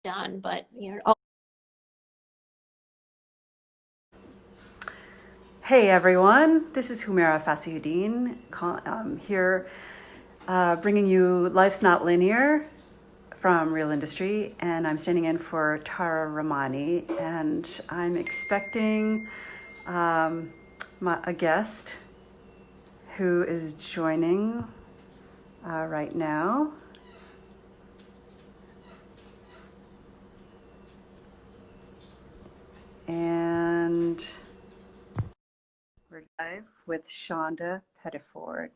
done, but you know. Hey everyone, this is Humera Fasihuddin here bringing you Life's Not Linear from Real Industry, and I'm standing in for Tara Rahmani, and I'm expecting a guest who is joining right now. And we're live with Shonda Pettiford.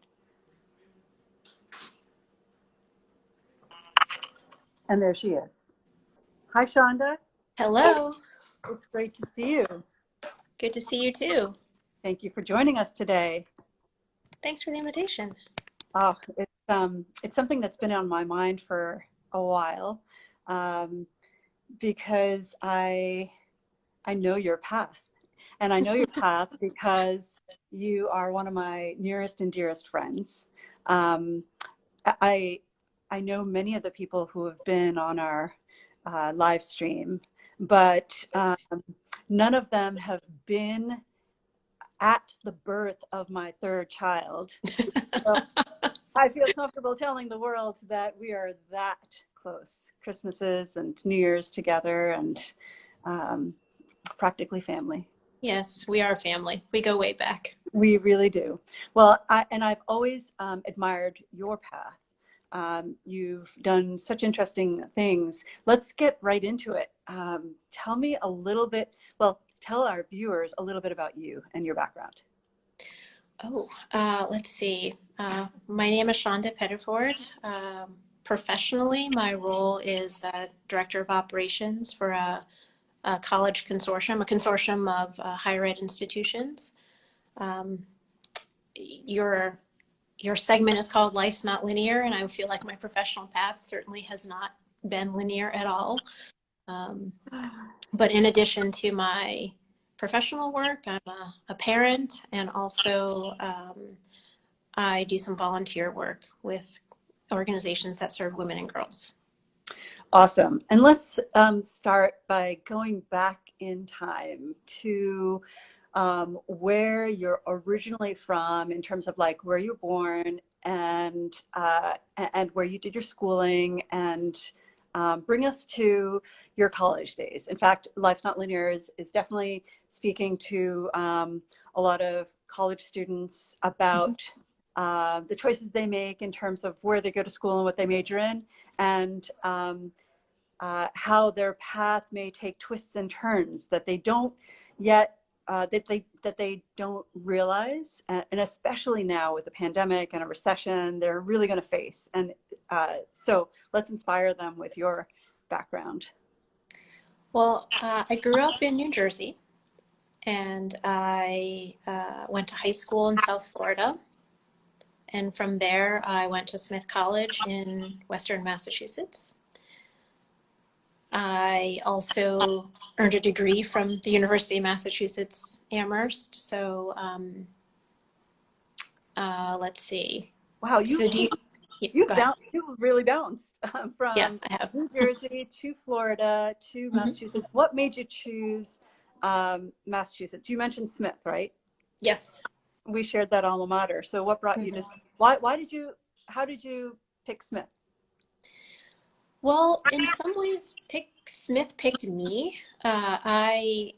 And there she is. Hi, Shonda. Hello. It's great to see you. Good to see you too. Thank you for joining us today. Thanks for the invitation. Oh, it's something that's been on my mind for a while, because I know your path, and I know your path because you are one of my nearest and dearest friends. Um, I I know many of the people who have been on our live stream, but none of them have been at the birth of my third child. So I feel comfortable telling the world that we are that close. Christmases and New Year's together, and um, practically family. Yes, we are a family. We go way back. We really do. Well, I've always admired your path. You've done such interesting things. Let's get right into it. Tell me a little bit, well, tell our viewers a little bit about you and your background. Oh, let's see. My name is Shonda Pettiford. Professionally, my role is Director of Operations for a college consortium, a consortium of higher ed institutions. Um, your your segment is called Life's Not Linear, and I feel like my professional path certainly has not been linear at all. Um, but in addition to my professional work, I'm a parent, and also I do some volunteer work with organizations that serve women and girls. Awesome. And let's start by going back in time to where you're originally from, in terms of like where you were born, and where you did your schooling, and bring us to your college days. In fact, Life's Not Linear is definitely speaking to a lot of college students about the choices they make in terms of where they go to school and what they major in, and how their path may take twists and turns that they don't yet that they don't realize, and especially now with the pandemic and a recession, they're really going to face. And so let's inspire them with your background. Well, I grew up in New Jersey, and I went to high school in South Florida. And from there, I went to Smith College in Western Massachusetts. I also earned a degree from the University of Massachusetts Amherst. So let's see. Wow, So do you, yeah, go ahead. you've really bounced Yeah, from I have. New Jersey to Florida to Mhm. Massachusetts. What made you choose Massachusetts? You mentioned Smith, right? Yes. We shared that alma mater. So what brought you to, Mhm. why did you, how did you pick Smith? Well, in some ways, Smith picked me. I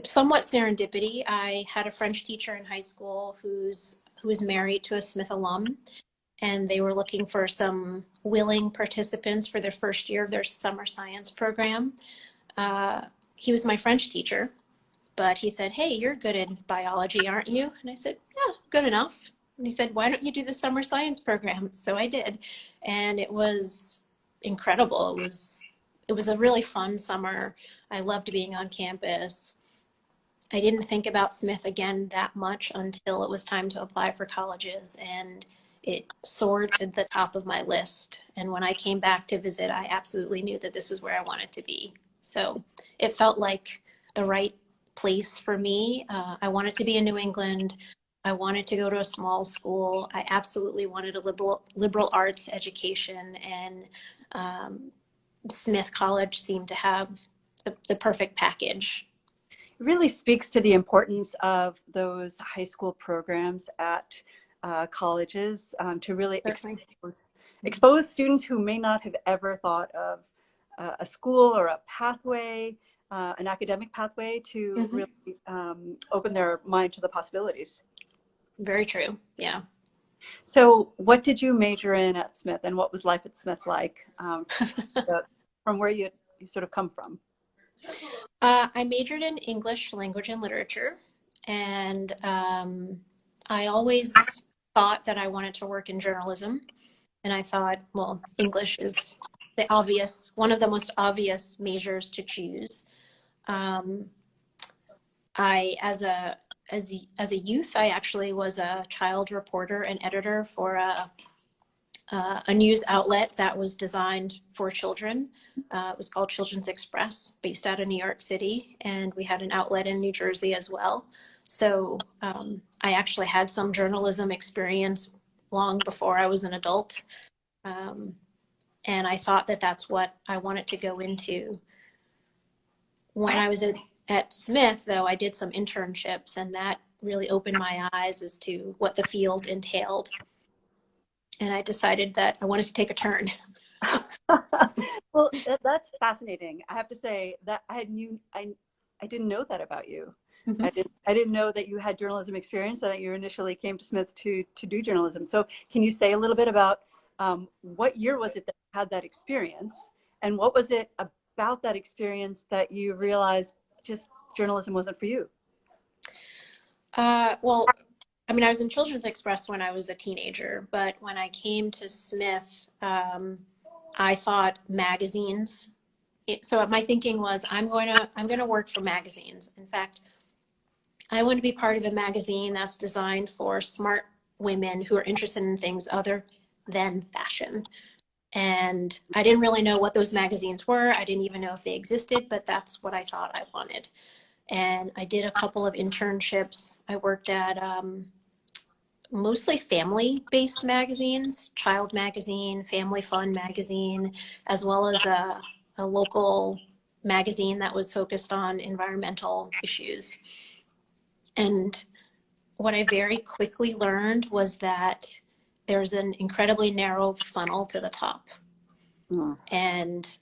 somewhat serendipity. I had a French teacher in high school who was married to a Smith alum, and they were looking for some willing participants for their first year of their summer science program. He was my French teacher, but he said, "Hey, you're good in biology, aren't you?" And I said, "Yeah, good enough." And he said, "Why don't you do the summer science program?" So I did, and it was incredible. It was a really fun summer. I loved being on campus. I didn't think about Smith again that much until it was time to apply for colleges, and it soared to the top of my list. And when I came back to visit, I absolutely knew that this is where I wanted to be. So it felt like the right place for me. I wanted to be in New England. I wanted to go to a small school. I absolutely wanted a liberal arts education, and Smith College seemed to have the perfect package. It really speaks to the importance of those high school programs at colleges to really Certainly. expose students who may not have ever thought of a school or a pathway, an academic pathway, to Hmm. really open their mind to the possibilities. Very true. Yeah. So, what did you major in at Smith, and what was life at Smith like from where you sort of come from? I majored in English language and literature, and I always thought that I wanted to work in journalism. And I thought, well, English is one of the most obvious majors to choose. Um, I, as a youth, I actually was a child reporter and editor for a news outlet that was designed for children. It was called Children's Express, based out of New York City, and we had an outlet in New Jersey as well. So I actually had some journalism experience long before I was an adult. Um, and I thought that that's what I wanted to go into. When I was at Smith, though, I did some internships, and that really opened my eyes as to what the field entailed. And I decided that I wanted to take a turn. Well, that's fascinating. I have to say that I didn't know that about you. Mhm. I didn't know that you had journalism experience and that you initially came to Smith to do journalism. So can you say a little bit about what year was it that you had that experience, and what was it about that experience that you realized just journalism wasn't for you? Well, I mean, I was in Children's Express when I was a teenager, but when I came to Smith, I thought magazines. So my thinking was, I'm going to work for magazines. In fact, I want to be part of a magazine that's designed for smart women who are interested in things other than fashion. And I didn't really know what those magazines were. I didn't even know if they existed, but that's what I thought I wanted. And I did a couple of internships. I worked at mostly family-based magazines, Child Magazine, Family Fun Magazine, as well as a local magazine that was focused on environmental issues. And what I very quickly learned was that there's an incredibly narrow funnel to the top. Mm. And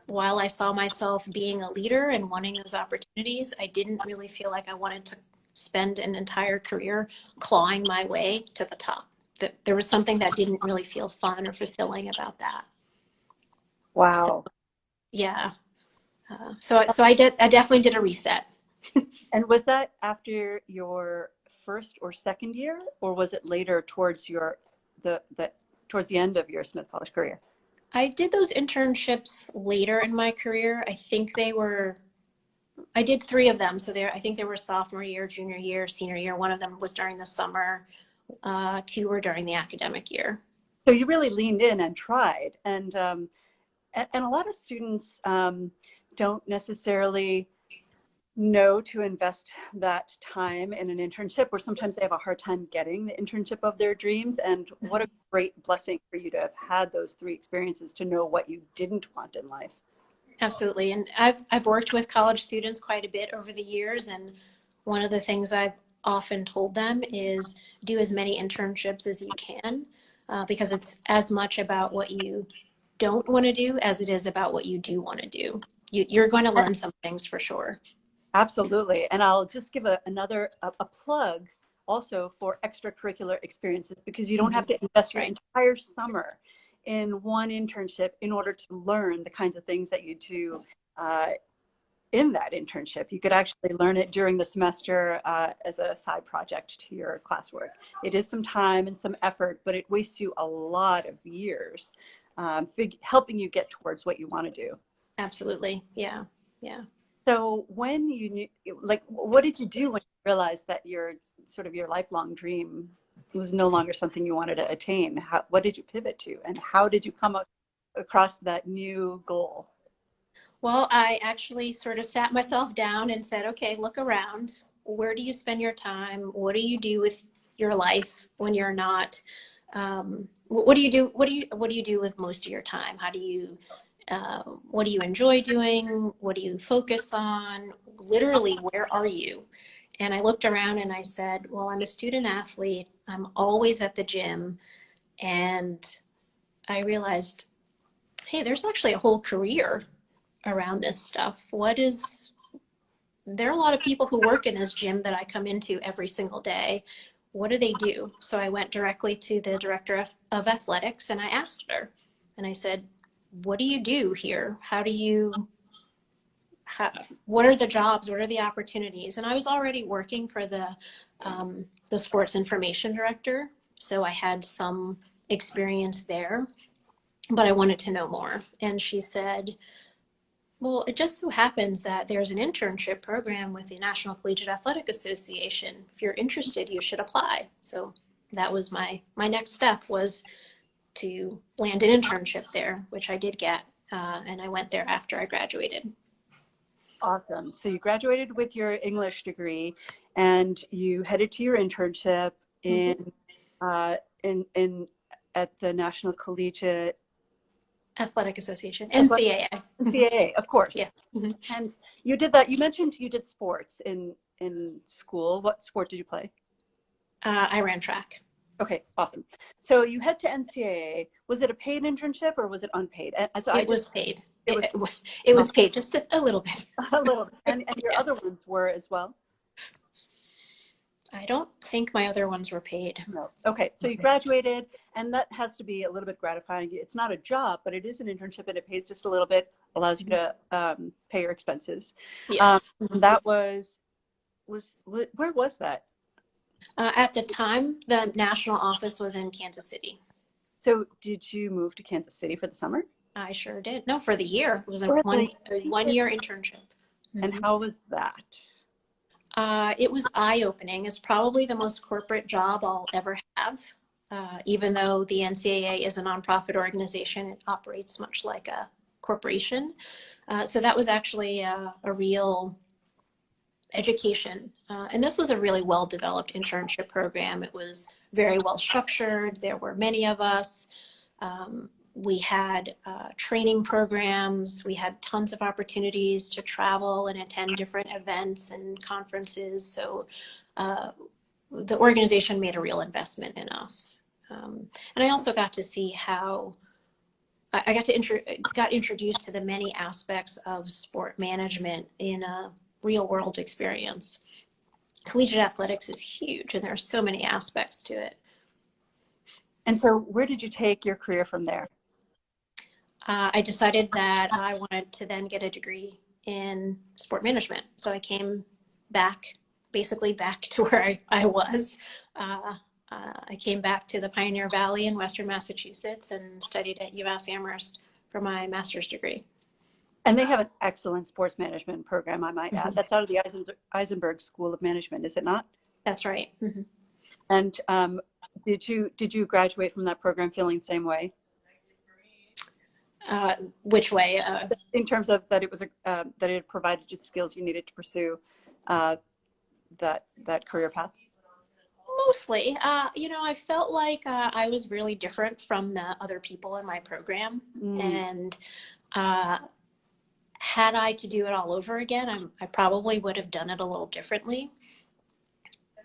while I saw myself being a leader and wanting those opportunities, I didn't really feel like I wanted to spend an entire career clawing my way to the top. That there was something that didn't really feel fun or fulfilling about that. So Wow. yeah, so I definitely did a reset. And was that after your first or second year, or was it later towards the towards the end of your Smith College career? I did those internships later in my career. I did three of them. So I think they were sophomore year, junior year, senior year. One of them was during the summer. Two were during the academic year. So you really leaned in and tried, and a lot of students don't necessarily know to invest that time in an internship, or sometimes they have a hard time getting the internship of their dreams. And what a great blessing for you to have had those three experiences to know what you didn't want in life. Absolutely. And I've worked with college students quite a bit over the years. And one of the things I've often told them is do as many internships as you can, because it's as much about what you don't want to do as it is about what you do want to do. You're going to learn some things for sure. Absolutely. And I'll just give a plug also for extracurricular experiences, because you don't Mhm. have to invest your Right. entire summer in one internship in order to learn the kinds of things that you do uh, in that internship. You could actually learn it during the semester as a side project to your classwork. It is some time and some effort, but it wastes you a lot of years helping you get towards what you want to do. Absolutely. Yeah. Yeah. So when you knew, like, what did you do when you realized that your sort of your lifelong dream was no longer something you wanted to attain? What did you pivot to, and how did you come across that new goal? Well, I actually sort of sat myself down and said, okay, look around. Where do you spend your time? What do you do with your life when you're not? What do you do? What do you do with most of your time? How do you What do you enjoy doing? What do you focus on? Literally, where are you? And I looked around and I said, well, I'm a student athlete. I'm always at the gym. And I realized, hey, there's actually a whole career around this stuff. There are a lot of people who work in this gym that I come into every single day. What do they do? So I went directly to the director of athletics and I asked her, and I said, what do you do here? How, what are the jobs? What are the opportunities? And I was already working for the sports information director, so I had some experience there, but I wanted to know more. And she said, well, it just so happens that there's an internship program with the National Collegiate Athletic Association. If you're interested, you should apply. So that was my next step, was to land an internship there, which I did get, and I went there after I graduated. Awesome. So you graduated with your English degree, and you headed to your internship Mm-hmm. in at the National Collegiate Athletic Association, Athletic NCAA. Mm-hmm. NCAA, of course. Yeah. Mm-hmm. And you did that. You mentioned you did sports in school. What sport did you play? I ran track. Okay, awesome. So you head to NCAA. Was it a paid internship or was it unpaid? And so I It just was paid. it was It was paid just a little bit. a little bit. And your other Yes. ones were as well? I don't think my other ones were paid. No. Okay, so you graduated, and that has to be a little bit gratifying. It's not a job, but it is an internship, and it pays just a little bit, allows you to pay your expenses. Yes. And that where was that? At the time, the national office was in Kansas City. So did you move to Kansas City for the summer? I sure did. No, for the year. It was For a 1 year internship. And Mm-hmm. how was that? It was eye-opening. It's probably the most corporate job I'll ever have. Even though the NCAA is a nonprofit organization, it operates much like a corporation. So that was actually a real education. And this was a really well-developed internship program. It was very well structured. There were many of us. We had training programs. We had tons of opportunities to travel and attend different events and conferences. So the organization made a real investment in us. And I also got to see how I got introduced to the many aspects of sport management in a real world experience. Collegiate athletics is huge, and there are so many aspects to it. And so where did you take your career from there? I decided that I wanted to then get a degree in sport management. So I came back, basically back to where I was. I came back to the Pioneer Valley in Western Massachusetts and studied at UMass Amherst for my master's degree. And they have an excellent sports management program, I might add. Mm-hmm. That's out of the Eisenberg School of Management, is it not? That's right. Mm-hmm. And did you graduate from that program feeling the same way? Which way? In terms of that it was that it provided you the skills you needed to pursue that career path? Mostly. I felt like I was really different from the other people in my program. Mm, And had I to do it all over again, I probably would have done it a little differently.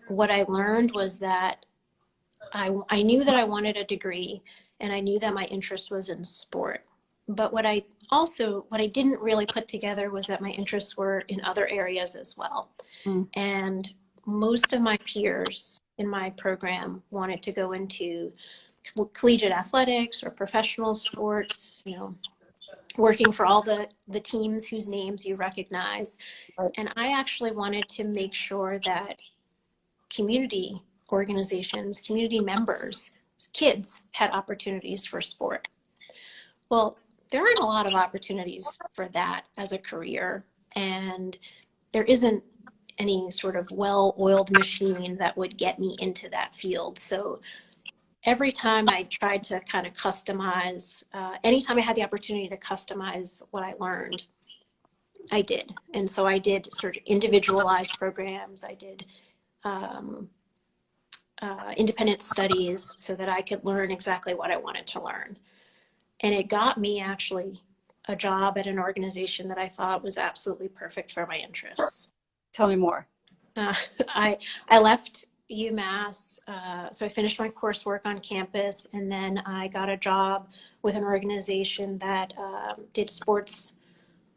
What I learned was that I knew that I wanted a degree and I knew that my interest was in sport. But what I didn't really put together was that my interests were in other areas as well. mm, And most of my peers in my program wanted to go into collegiate athletics or professional sports, working for all the teams whose names you recognize. right. And I actually wanted to make sure that community organizations, community members, kids had opportunities for sport. Well, there aren't a lot of opportunities for that as a career, and there isn't any sort of well-oiled machine that would get me into that field. So every time I tried to kind of customize, anytime I had the opportunity to customize what I learned, I did. And so I did sort of individualized programs. I did independent studies so that I could learn exactly what I wanted to learn. And it got me actually a job at an organization that I thought was absolutely perfect for my interests. Tell me more. Uh, I I left UMass, so I finished my coursework on campus, and then I got a job with an organization that did sports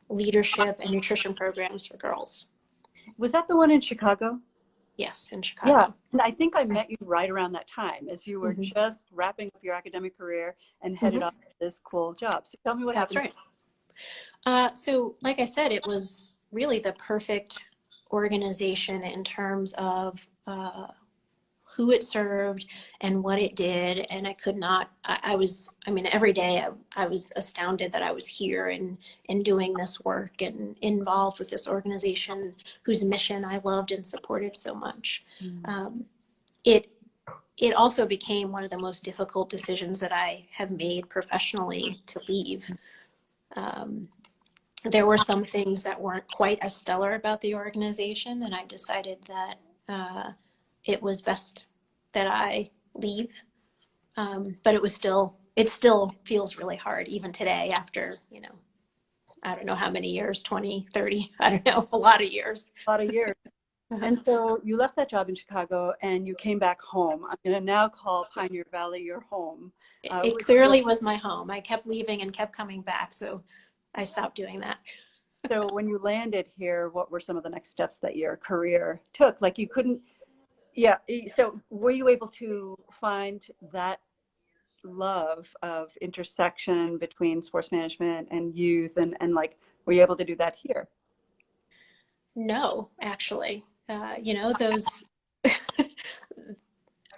leadership and nutrition programs for girls. Was that the one in Chicago? Yes, in Yeah, Chicago. and I think I met you right around that time as you were Hmm. just wrapping up your academic career and headed Hmm. off to this cool job. So tell me what That's happened. right. So, like I said, it was really the perfect organization in terms of who it served and what it did. And I could not, I was, I mean, every day I was astounded that I was here and doing this work and involved with this organization whose mission I loved and supported so much. Mm. Um, it, it also became one of the most difficult decisions that I have made professionally to leave. Um, there were some things that weren't quite as stellar about the organization, and I decided that it was best that I leave. But it still feels really hard even today after, I don't know how many years, 20, 30, I don't know, a lot of years. A lot of years. And so you left that job in Chicago and you came back home. I'm going to now call Pioneer Valley your home. It Which was, clearly was my home. I kept leaving and kept coming back, so I stopped doing that. so when you landed here, what were some of the next steps that your career took? Like you couldn't, yeah. So were you able to find that love of intersection between sports management and youth and like, were you able to do that here? No, actually. Those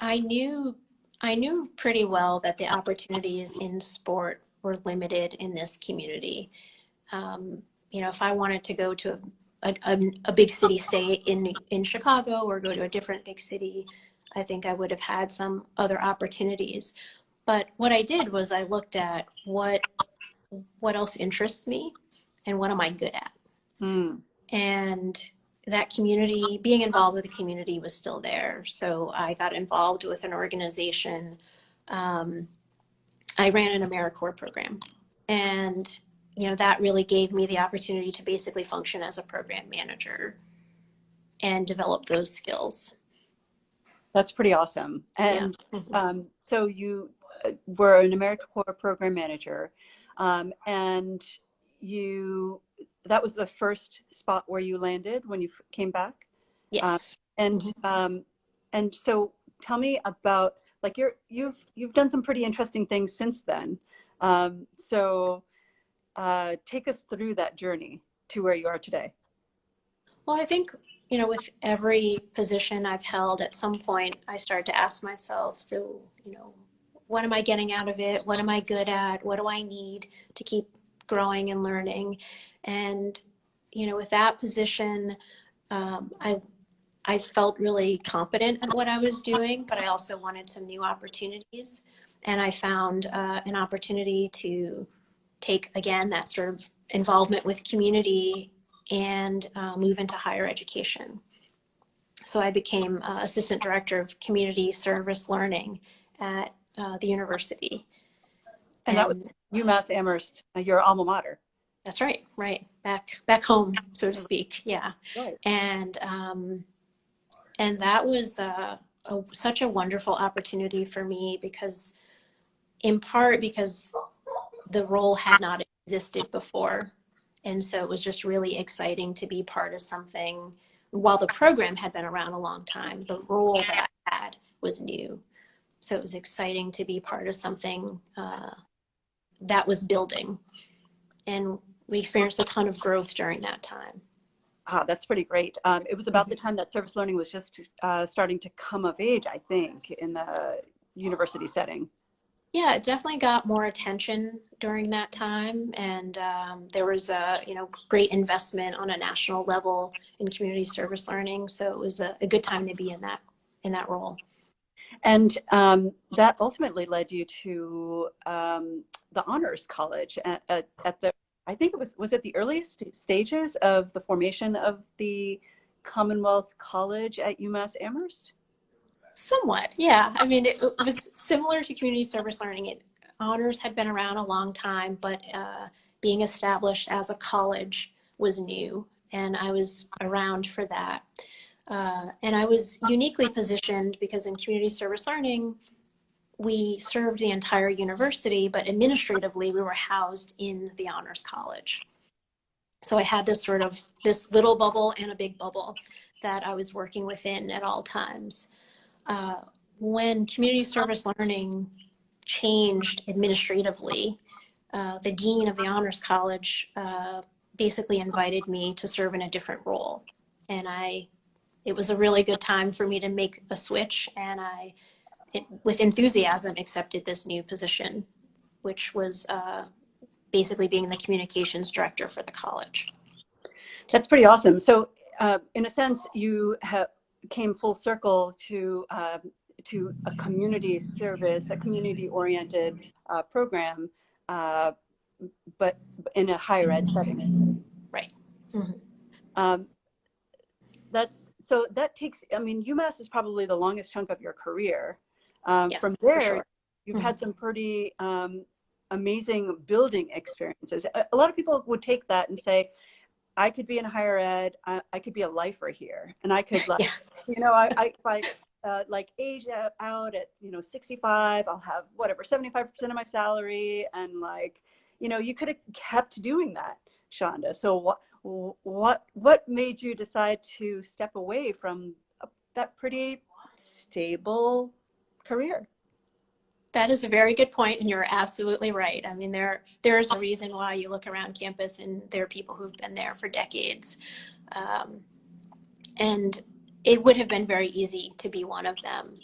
I knew I knew pretty well that the opportunities in sport were limited in this community. If I wanted to go to a big city, stay in Chicago, or go to a different big city, I think I would have had some other opportunities. But what I did was I looked at what else interests me and what am I good at. Mm. And that community, being involved with the community was still there. So I got involved with an organization. Um, I ran an AmeriCorps program. And, that really gave me the opportunity to basically function as a program manager and develop those skills. That's pretty awesome. Yeah. And Mhm. so you were an AmeriCorps program manager, and you that was the first spot where you landed when you came back. Um, Yes. and Mhm. so tell me about like you've done some pretty interesting things since then. So take us through that journey to where you are today. Well, I think, with every position I've held, at some point, I started to ask myself, so, what am I getting out of it? What am I good at? What do I need to keep growing and learning? And, with that position, I felt really competent at what I was doing, but I also wanted some new opportunities. And I found an opportunity to take, again, that sort of involvement with community and move into higher education. So I became assistant director of community service learning at the university. And that was And UMass Amherst, your alma mater. that's right, right, back home, so to speak. Yeah. Right. And and that was such a wonderful opportunity for me because, in part, because the role had not existed before. And so it was just really exciting to be part of something. While the program had been around a long time, the role that I had was new. So it was exciting to be part of something that was building. And we experienced a ton of growth during that time. Ah, that's pretty great. It was about the Mhm. time that service learning was just starting to come of age, I think, in the university setting. Yeah, it definitely got more attention during that time, and there was a great investment on a national level in community service learning. So it was a good time to be in that role. And that ultimately led you to the Honors College at the, I think was it the earliest stages of the formation of the Commonwealth College at UMass Amherst? Somewhat, yeah. I mean, it was similar to community service learning. Honors had been around a long time, but being established as a college was new, and I was around for that. And I was uniquely positioned because in community service learning, we served the entire university, but administratively we were housed in the Honors College. So I had this little bubble and a big bubble that I was working within at all times. When community service learning changed administratively, the dean of the Honors College basically invited me to serve in a different role. And it was a really good time for me to make a switch, and with enthusiasm, accepted this new position, which was basically being the communications director for the college. That's pretty awesome. So, in a sense, you came full circle to a community service, a community-oriented program, but in a higher ed setting. Right. Mm-hmm. Um, that takes. I mean, UMass is probably the longest chunk of your career. Yes, From for there, sure. you've Mm-hmm. had some pretty amazing building experiences. A lot of people would take that and say, I could be in higher ed. I could be a lifer here, and I could, like, Yeah. if I like age out at 65, I'll have whatever 75% of my salary, and like, you could have kept doing that, Shonda. So what made you decide to step away from that pretty stable career? That is a very good point, and you're absolutely right. I mean, there's a reason why you look around campus and there are people who've been there for decades. Um, and it would have been very easy to be one of them.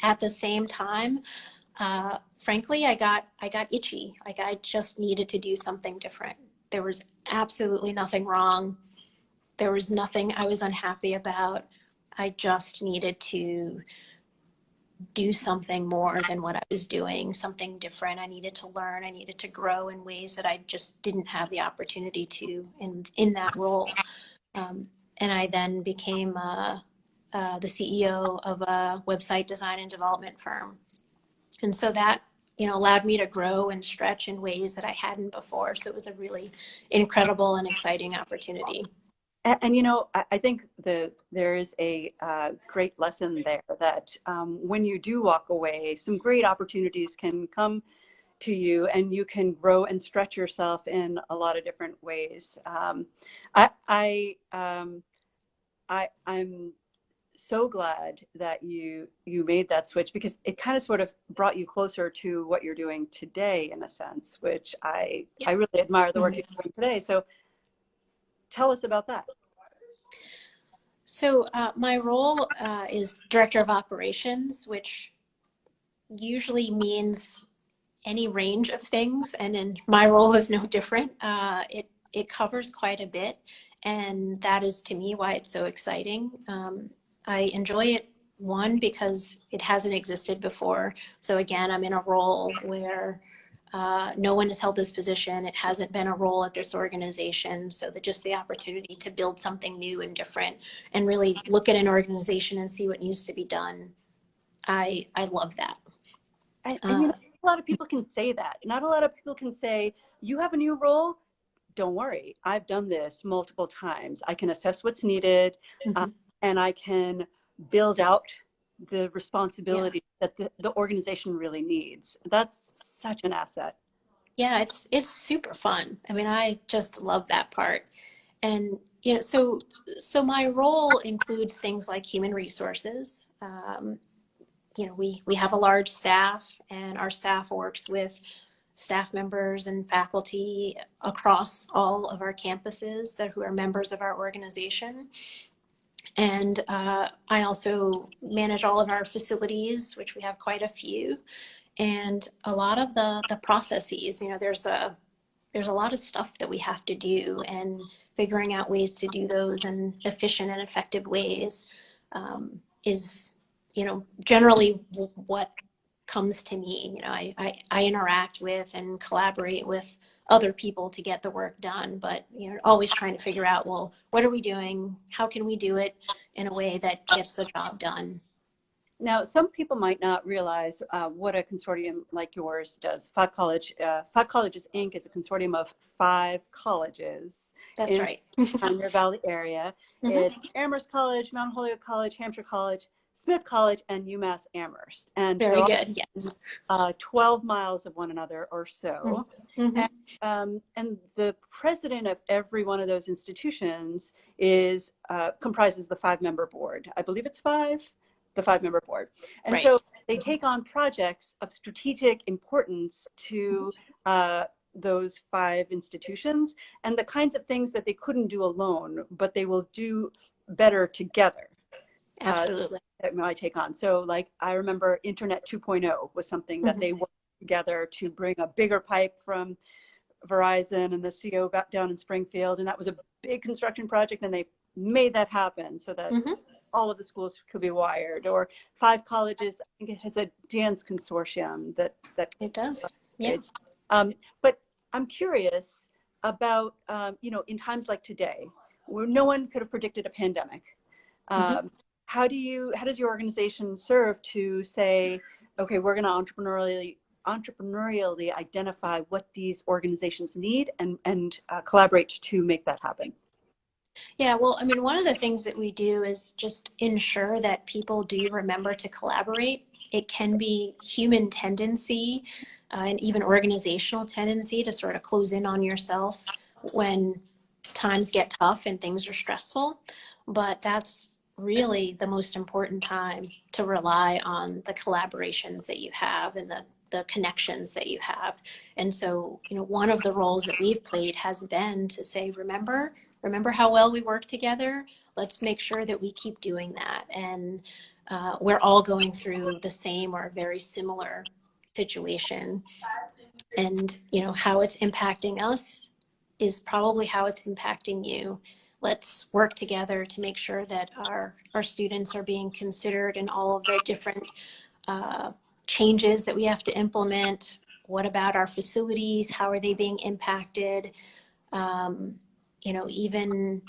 At the same time, frankly, I got itchy. Like, I just needed to do something different. There was absolutely nothing wrong. There was nothing I was unhappy about. I just needed to do something more than what I was doing, something different. I needed to learn. I needed to grow in ways that I just didn't have the opportunity to in that role. And I then became the CEO of a website design and development firm. And so that, allowed me to grow and stretch in ways that I hadn't before. So it was a really incredible and exciting opportunity. And I think there is a great lesson there that when you do walk away, some great opportunities can come to you, and you can grow and stretch yourself in a lot of different ways. I'm so glad that you made that switch, because it kind of sort of brought you closer to what you're doing today, in a sense, which I really admire the work you're doing today. So tell us about that. So my role is director of operations, which usually means any range of things, and in my role is no different. It covers quite a bit, and that is, to me, why it's so exciting. I enjoy it, one, because it hasn't existed before. So again, I'm in a role where no one has held this position. It hasn't been a role at this organization. So just the opportunity to build something new and different, and really look at an organization and see what needs to be done. I love that. And a lot of people can say that. Not a lot of people can say, you have a new role. Don't worry. I've done this multiple times. I can assess what's needed, and I can build out the responsibility that the organization really needs. That's such an asset. Yeah, it's super fun. I mean, I just love that part. And so my role includes things like human resources. We have a large staff, and our staff works with staff members and faculty across all of our campuses who are members of our organization. And I also manage all of our facilities, which we have quite a few, and a lot of the processes. There's a lot of stuff that we have to do, and figuring out ways to do those in efficient and effective ways is, generally what comes to me. I interact with and collaborate with other people to get the work done, but, always trying to figure out, well, what are we doing? How can we do it in a way that gets the job done? Now, some people might not realize what a consortium like yours does. Five Colleges Inc. is a consortium of 5 colleges That's in right. the Pioneer Valley area. It's Hmm. Amherst College, Mount Holyoke College, Hampshire College, Smith College, and UMass Amherst. And they're Very all good. Yes. 12 miles of one another or so. Hmm. And the president of every one of those institutions is comprises the 5-member board. I believe it's the 5-member board. And Right. so they take on projects of strategic importance to those 5 institutions and the kinds of things that they couldn't do alone, but they will do better together. Absolutely. That I take on. So like I remember Internet 2.0 was something that Hmm. they worked together to bring a bigger pipe from Verizon and the CO back down in Springfield. And that was a big construction project and they made that happen so that Hmm. all of the schools could be wired. Or 5 colleges, I think it has a dance consortium that It does. Yeah. grades. But I'm curious about, in times like today, where no one could have predicted a pandemic. Hmm. Um, how does your organization serve to say, okay, we're going to entrepreneurially identify what these organizations need and collaborate to make that happen? Yeah, well, I mean, one of the things that we do is just ensure that people do remember to collaborate. It can be human tendency and even organizational tendency to sort of close in on yourself when times get tough and things are stressful. But that's really the most important time to rely on the collaborations that you have and the connections that you have. And so, one of the roles that we've played has been to say, remember how well we work together? Let's make sure that we keep doing that. And we're all going through the same or very similar situation. And, how it's impacting us is probably how it's impacting you. Let's work together to make sure that our students are being considered in all of the different uh, changes that we have to implement. What about our facilities? How are they being impacted? Um, even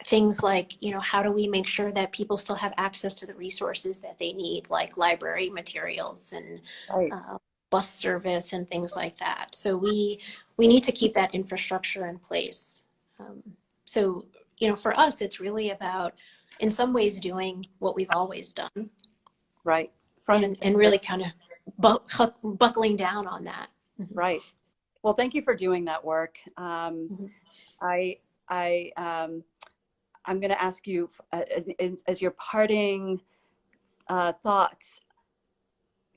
things like, how do we make sure that people still have access to the resources that they need, like library materials and Right, uh, bus service and things like that. So we need to keep that infrastructure in place. Um, so, for us, it's really about, in some ways, doing what we've always done right. Front and and center. really kind of buckling down on that. Mm-hmm. Right. Well, thank you for doing that work. Mm-hmm. I, I, I'm going to ask you as your parting thoughts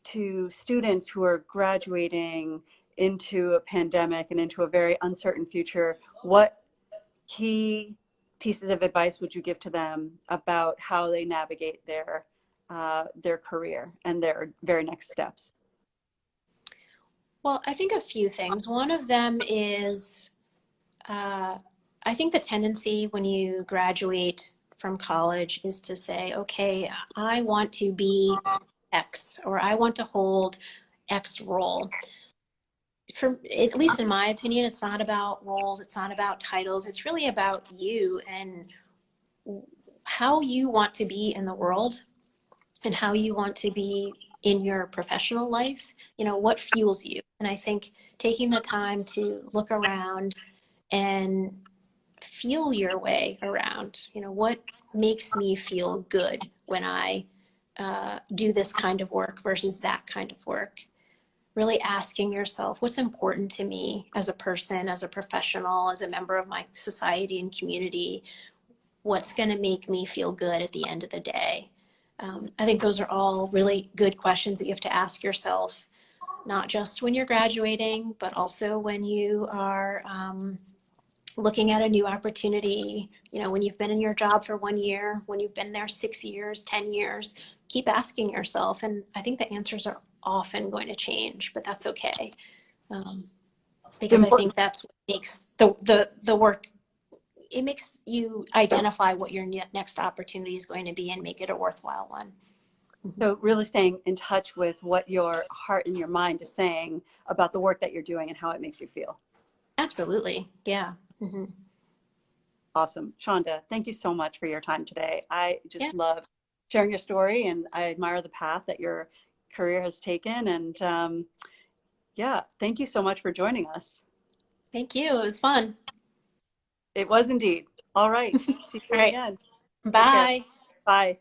to students who are graduating into a pandemic and into a very uncertain future, what key pieces of advice would you give to them about how they navigate their career and their very next steps? Well, I think a few things. One of them is uh, I think the tendency when you graduate from college is to say, okay, I want to be X or I want to hold X role. For at least in my opinion, it's not about roles, it's not about titles, it's really about you and how you want to be in the world and how you want to be in your professional life. What fuels you. And I think taking the time to look around and feel your way around, what makes me feel good when I do this kind of work versus that kind of work. Really asking yourself, what's important to me as a person, as a professional, as a member of my society and community? What's going to make me feel good at the end of the day? I think those are all really good questions that you have to ask yourself, not just when you're graduating, but also when you are looking at a new opportunity. When you've been in your job for 1 year, when you've been there 6 years, 10 years, keep asking yourself. And I think the answers are often going to change, but that's okay. Um, The because I important think that's what makes the work, it makes you identify what your next opportunity is going to be and make it a worthwhile one. Mhm. So really staying in touch with what your heart and your mind is saying about the work that you're doing and how it makes you feel. Absolutely. Yeah. Hmm. Awesome. Shonda, thank you so much for your time today. I Yeah. just love sharing your story, and I admire the path that your career has taken. And yeah, thank you so much for joining us. Thank you. It was fun. It was indeed. All right. See All you right. again. Take care. Bye. Bye.